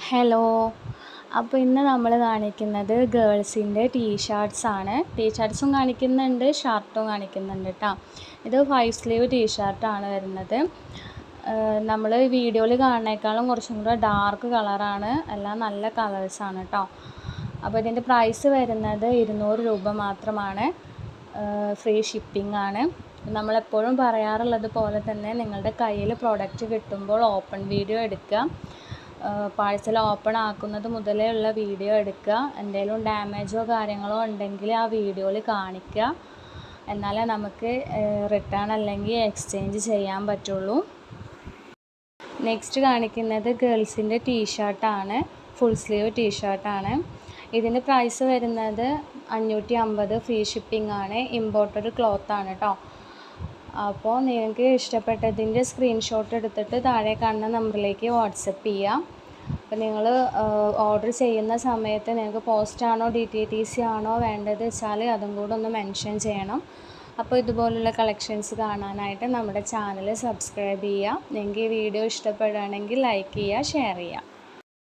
Hello. അപ്പോൾ ഇന്ന് നമ്മൾ കാണിക്കുന്നത് ഗേൾസിൻ്റെ ടീഷർട്ട്സാണ്. ടീഷർട്ട്സും കാണിക്കുന്നുണ്ട്, ഷർട്ടും കാണിക്കുന്നുണ്ട് കേട്ടോ. ഇത് 5 സ്ലീവ് ടീഷർട്ടാണ് വരുന്നത്. നമ്മൾ വീഡിയോയിൽ കാണുന്നേക്കാളും കുറച്ചും കൂടെ ഡാർക്ക് കളറാണ്. എല്ലാം നല്ല കളേഴ്സാണ് കേട്ടോ. അപ്പോൾ ഇതിൻ്റെ പ്രൈസ് വരുന്നത് 200 രൂപ മാത്രമാണ്. ഫ്രീ ഷിപ്പിംഗ് ആണ്. നമ്മളെപ്പോഴും പറയാറുള്ളത് പോലെ തന്നെ നിങ്ങളുടെ കയ്യിൽ പ്രൊഡക്റ്റ് കിട്ടുമ്പോൾ ഓപ്പൺ വീഡിയോ എടുക്കുക. പാഴ്സൽ ഓപ്പൺ ആക്കുന്നത് മുതലേ ഉള്ള വീഡിയോ എടുക്കുക. എന്തെങ്കിലും ഡാമേജോ കാര്യങ്ങളോ ഉണ്ടെങ്കിൽ ആ വീഡിയോയിൽ കാണിക്കുക. എന്നാലേ നമുക്ക് റിട്ടേൺ അല്ലെങ്കിൽ എക്സ്ചേഞ്ച് ചെയ്യാൻ പറ്റുള്ളൂ. നെക്സ്റ്റ് കാണിക്കുന്നത് ഗേൾസിൻ്റെ ടീഷർട്ടാണ്. Full sleeve ടീഷർട്ടാണ്. ഇതിൻ്റെ പ്രൈസ് വരുന്നത് 550. ഫ്രീ ഷിപ്പിംഗ് ആണ്. ഇമ്പോർട്ടഡ് ക്ലോത്താണ് കേട്ടോ. അപ്പോൾ നിങ്ങൾക്ക് ഇഷ്ടപ്പെട്ടതിൻ്റെ സ്ക്രീൻഷോട്ട് എടുത്തിട്ട് താഴെ കാണുന്ന നമ്പറിലേക്ക് വാട്സപ്പ് ചെയ്യാം. അപ്പോൾ നിങ്ങൾ ഓർഡർ ചെയ്യുന്ന സമയത്ത് നിങ്ങൾക്ക് പോസ്റ്റാണോ DTTC ആണോ വേണ്ടത് വെച്ചാൽ അതും കൂടെ ഒന്ന് മെൻഷൻ ചെയ്യണം. അപ്പോൾ ഇതുപോലുള്ള കളക്ഷൻസ് കാണാനായിട്ട് നമ്മുടെ ചാനൽ സബ്സ്ക്രൈബ് ചെയ്യുക. നിങ്ങൾക്ക് ഈ വീഡിയോ ഇഷ്ടപ്പെടുകയാണെങ്കിൽ ലൈക്ക് ചെയ്യുക, ഷെയർ ചെയ്യുക.